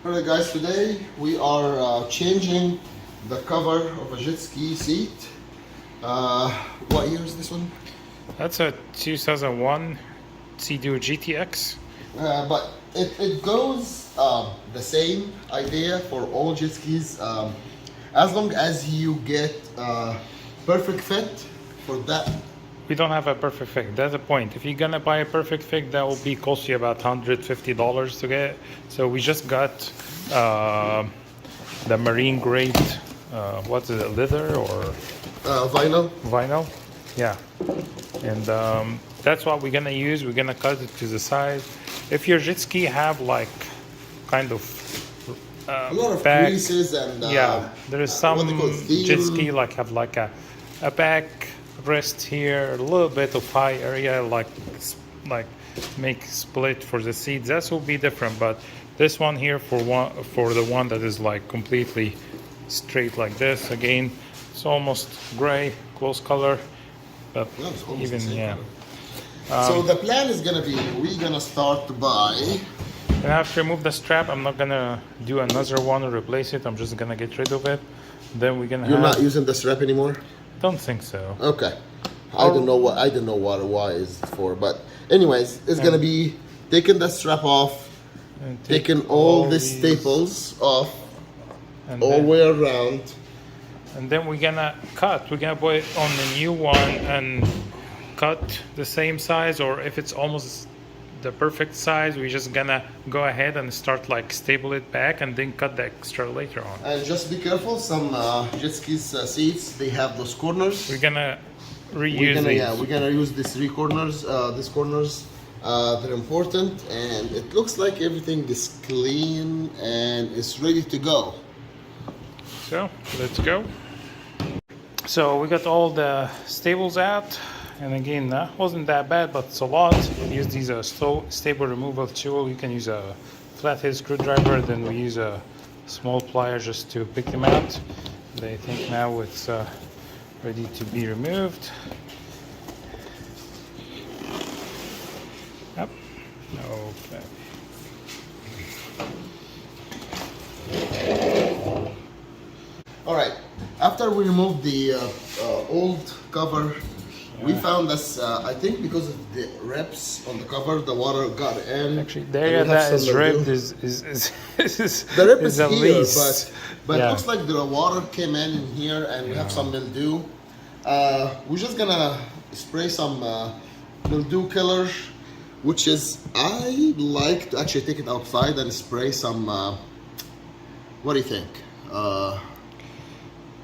Alright guys, today we are changing the cover of a jet ski seat. What year is this one? That's a 2001 Seadoo GTX. But it goes the same idea for all jet skis, as long as you get perfect fit for that. We don't have a perfect fit. That's the point. If you're gonna buy a perfect fit, that will be cost you about $150 to get. So we just got the marine grade. What's it? Leather or Vinyl. Vinyl? Yeah. And that's what we're gonna use. We're gonna cut it to the size. If your jet ski have like kind of A lot of back, creases and yeah, there is some what they call jet steel. ski like have like a back rest here, a little bit of high area like make split for the seats. That will be different, but this one here for the one that is like completely straight like this, again it's almost gray, close color, but No, it's almost even the same yeah color. So the plan is gonna be, we're gonna start by I have to remove the strap. I'm not gonna do another one or replace it. I'm just gonna get rid of it. Then we're gonna You're not using the strap anymore? Don't think so. Okay. I don't know what why is it for, but anyways, it's gonna be taking the strap off, And taking all the these, staples off and all the way around. And then we're gonna cut. We're gonna put it on the new one and cut the same size, or if it's almost the perfect size, we're just gonna go ahead and start like stable it back and then cut the extra later on. And just be careful, some jet skis seats, they have those corners. We're gonna reuse these. Yeah, we're gonna use these three corners, these corners. They're important, and it looks like everything is clean and it's ready to go. So let's go. So we got all the stables out, and again that wasn't that bad, but it's a lot. Use these stable removal tool. You can use a flathead screwdriver, then we use a small plier just to pick them out. I think now it's ready to be removed. Yep. Okay. All right. After we removed the old cover, we found this. I think because of the rips on the cover, the water got in. Actually, the area that is ripped is the rip is is at here, least, but yeah. it looks like the water came in here, and we have some mildew. We're just gonna spray some mildew killer, which is I like to actually take it outside and spray some. What do you think?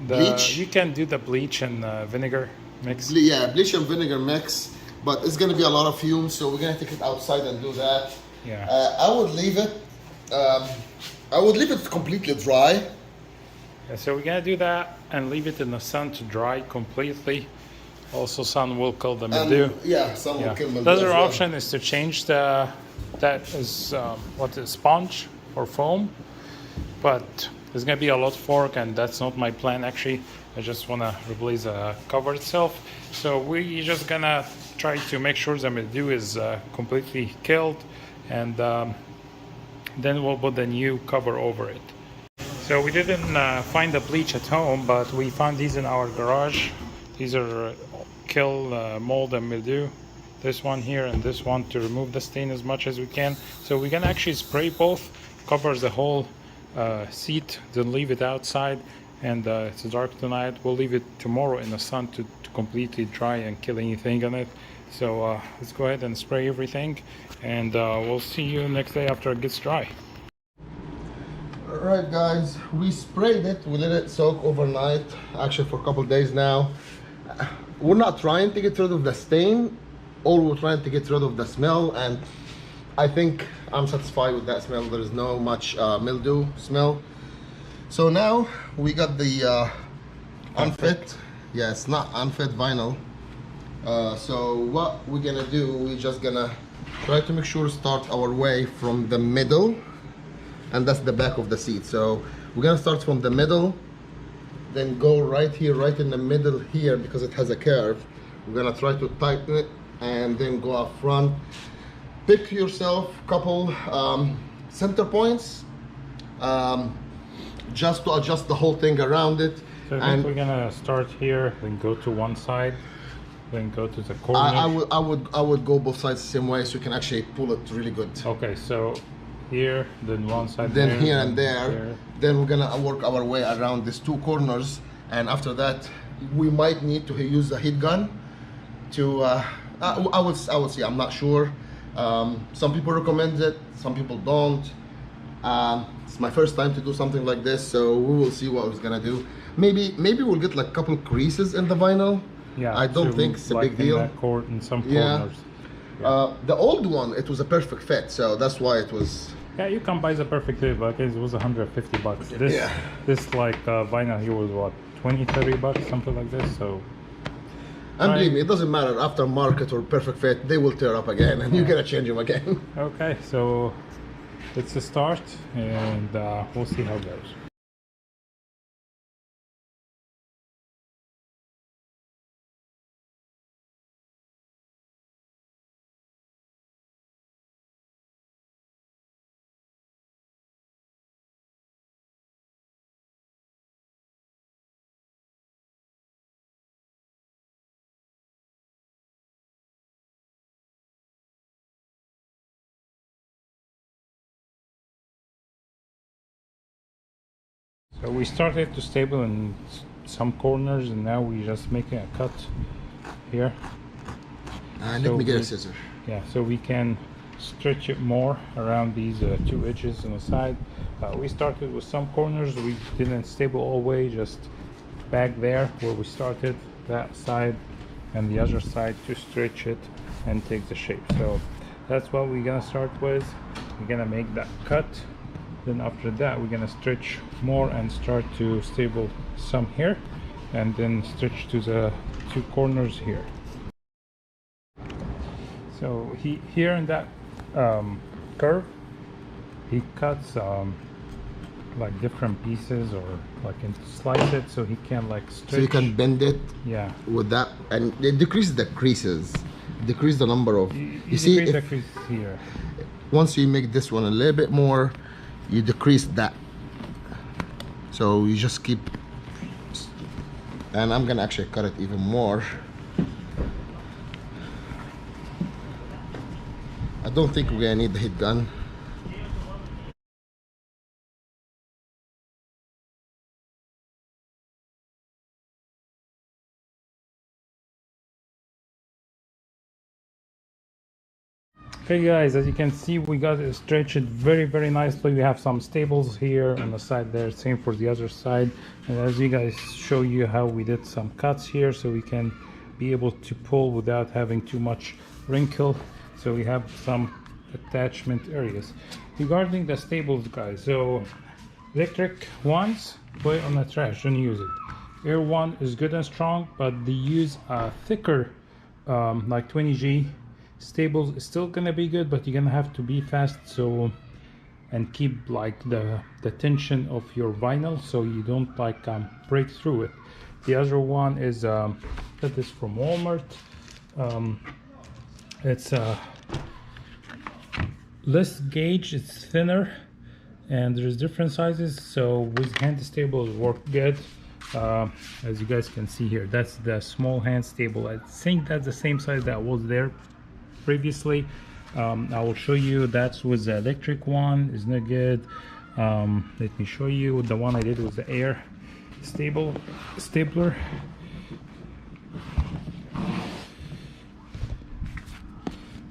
Bleach? You can do the bleach and vinegar mix. Yeah, bleach and vinegar mix, but it's gonna be a lot of fumes, so we're gonna take it outside and do that. Yeah. I would leave it. I would leave it completely dry. Yeah, so we're gonna do that and leave it in the sun to dry completely. Also, sun will kill the mildew. Yeah, some will Yeah. kill mildew. The other as well. option is to change that is what is sponge or foam, but there's gonna be a lot of work, and that's not my plan actually. I just wanna replace the cover itself. So we're just gonna try to make sure the mildew is completely killed, and then we'll put the new cover over it. So we didn't find the bleach at home, but we found these in our garage. These are kill mold and mildew. This one here and this one to remove the stain as much as we can. So we're gonna actually spray both, covers the whole seat, then leave it outside. And it's dark tonight. We'll leave it tomorrow in the sun to completely dry and kill anything on it. So let's go ahead and spray everything, and we'll see you next day after it gets dry. Alright guys, we sprayed it, we let it soak overnight, actually for a couple days now. We're not trying to get rid of the stain, all we're trying to get rid of the smell, and I think I'm satisfied with that smell. There is no much mildew smell. So now we got the unfit, yeah, it's not unfit vinyl. So what we're gonna do, we're just gonna try to make sure start our way from the middle, and that's the back of the seat. So we're gonna start from the middle, then go right here, right in the middle here, because it has a curve. We're gonna try to tighten it and then go up front. Pick yourself a couple center points just to adjust the whole thing around it. So I think we're gonna start here, then go to one side, then go to the corner. I would go both sides the same way, so you can actually pull it really good. Okay, so here, then one side, then there, here and there. here. Then we're gonna work our way around these two corners, and after that, we might need to use a heat gun to. I would say, I'm not sure. Some people recommend it, some people don't. It's my first time to do something like this, so we will see what we're gonna do. Maybe we'll get like a couple creases in the vinyl. Yeah, I don't think it's a like big deal. In some Yeah. corners. Yeah. The old one, it was a perfect fit, so that's why it was. Yeah, you can buy the perfect fit, but it was 150 bucks. This, Yeah. this like vinyl here was what, 20, 30 bucks, something like this. So. And believe me, it doesn't matter after market or perfect fit, they will tear up again, and you gotta change them again. Okay, so it's a start, and we'll see how it goes. So we started to stable in some corners, and now we just making a cut here. Let me get a scissor. Yeah, so we can stretch it more around these two edges on the side. We started with some corners, we didn't stable all the way, just back there where we started, that side and the other side, to stretch it and take the shape. So that's what we're gonna start with. We're gonna make that cut. Then after that, we're gonna stretch more and start to stable some here, and then stretch to the two corners here. So here in that curve, he cuts like different pieces, or like slice it, so he can like stretch. So you can bend it. Yeah. With that, and it decreases the creases, decrease the number of. You see, decrease the crease here. Once you make this one a little bit more, you decrease that. So you just keep, and I'm gonna actually cut it even more. I don't think we're gonna need the heat gun. Okay guys, as you can see, we got it stretched very nicely. We have some staples here on the side there, same for the other side. And as you guys show you how we did some cuts here, so we can be able to pull without having too much wrinkle. So we have some attachment areas. Regarding the staples, guys, so electric ones, put it on the trash, don't use it. Air one is good and strong, but they use a thicker like 20G. Staples is still gonna be good, but you're gonna have to be fast, so, and keep like the tension of your vinyl, so you don't like break through it. The other one is that is from Walmart. It's less gauge, it's thinner, and there's different sizes, so with hand staples work good. As you guys can see here, that's the small hand staple. I think that's the same size that was there previously. I will show you, that's with the electric one, is not good. Let me show you, the one I did was the air stapler.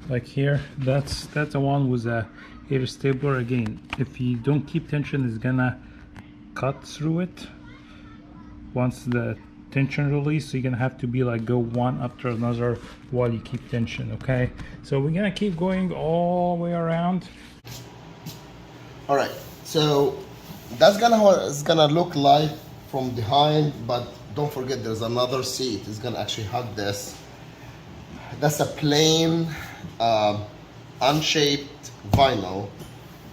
Like here, that's the one with a air stapler. Again, if you don't keep tension, it's gonna cut through it. Once the tension release, so you're gonna have to be like go one after another while you keep tension. Okay, so we're gonna keep going all the way around. All right, so that's how it's gonna look like from behind, but don't forget there's another seat. It's gonna actually hug this. That's a plain unshaped vinyl.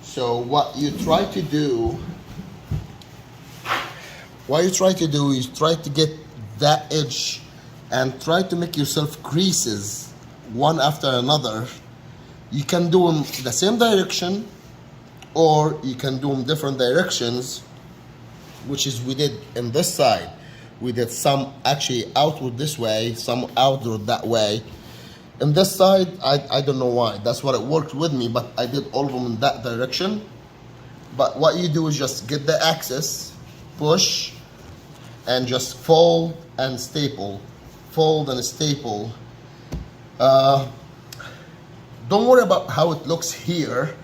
So what you try to do is try to get that edge and try to make yourself creases one after another. You can do them the same direction, or you can do them different directions, which is we did in this side. We did some actually outward this way, some outward that way. In this side, I don't know why. That's what it worked with me, but I did all of them in that direction. But what you do is just get the axis, push, and just fold and staple. Fold and staple. Don't worry about how it looks here,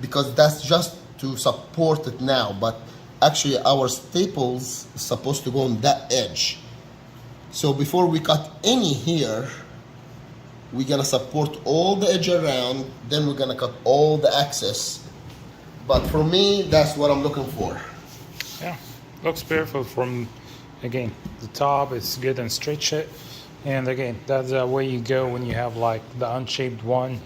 because that's just to support it now. But actually our staples is supposed to go on that edge. So before we cut any here, we're gonna support all the edge around, then we're gonna cut all the axis. But for me, that's what I'm looking for. Yeah, looks beautiful from, again, the top. It's good and stretch it. And again, that's the way you go when you have like the unshaped one,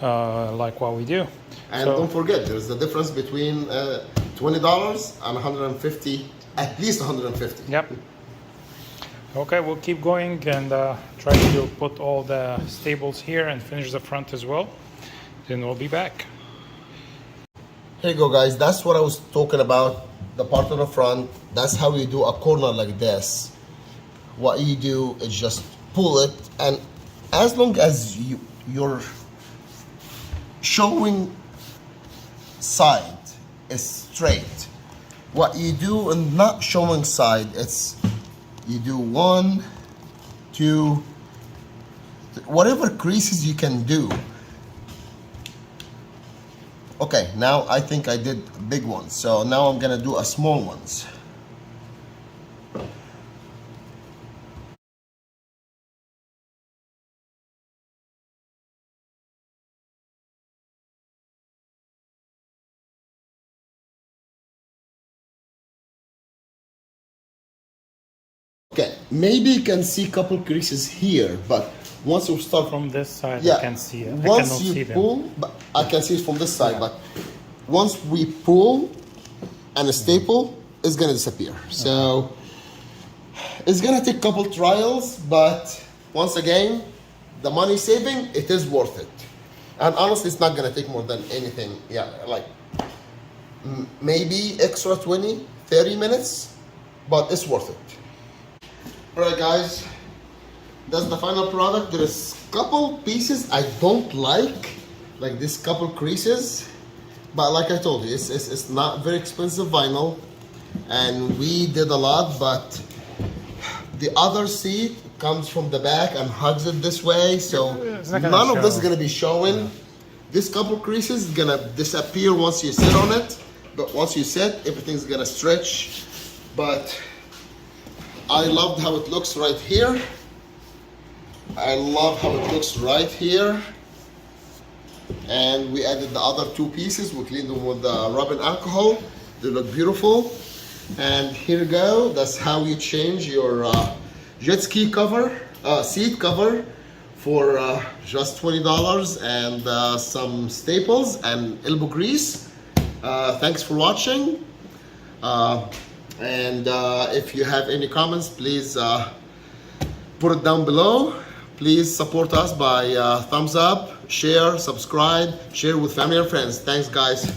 like what we do. And so, don't forget, there's the difference between $20 and 150, at least 150. Yep. Okay, we'll keep going and try to put all the staples here and finish the front as well. Then we'll be back. Here you go, guys. That's what I was talking about, the part on the front. That's how you do a corner like this. What you do is just pull it, and as long as you're showing side is straight. What you do and not showing side, it's you do 1, 2, whatever creases you can do. Okay, now I think I did big ones, so now I'm gonna do a small ones. Okay, maybe you can see a couple creases here, but once you start From this side, yeah, I can see it. Once I cannot you see them. pull, but I can see it from this side, but once we pull and a staple, it's gonna disappear. So it's gonna take a couple trials, but once again, the money saving, it is worth it. And honestly, it's not gonna take more than anything. Yeah, like maybe extra 20, 30 minutes, but it's worth it. Alright guys, that's the final product. There's a couple pieces I don't like this couple creases, but like I told you, it's not very expensive vinyl, and we did a lot, but the other seat comes from the back and hugs it this way, so none of this is gonna be showing. This couple creases is gonna disappear once you sit on it, but once you sit, everything's gonna stretch. But I loved how it looks right here. I love how it looks right here. And we added the other two pieces. We cleaned them with the rubbing alcohol. They look beautiful. And here you go. That's how you change your jet ski cover, seat cover for just $20 and some staples and elbow grease. Thanks for watching. And if you have any comments, please put it down below. Please support us by thumbs up, share, subscribe, share with family and friends. Thanks, guys.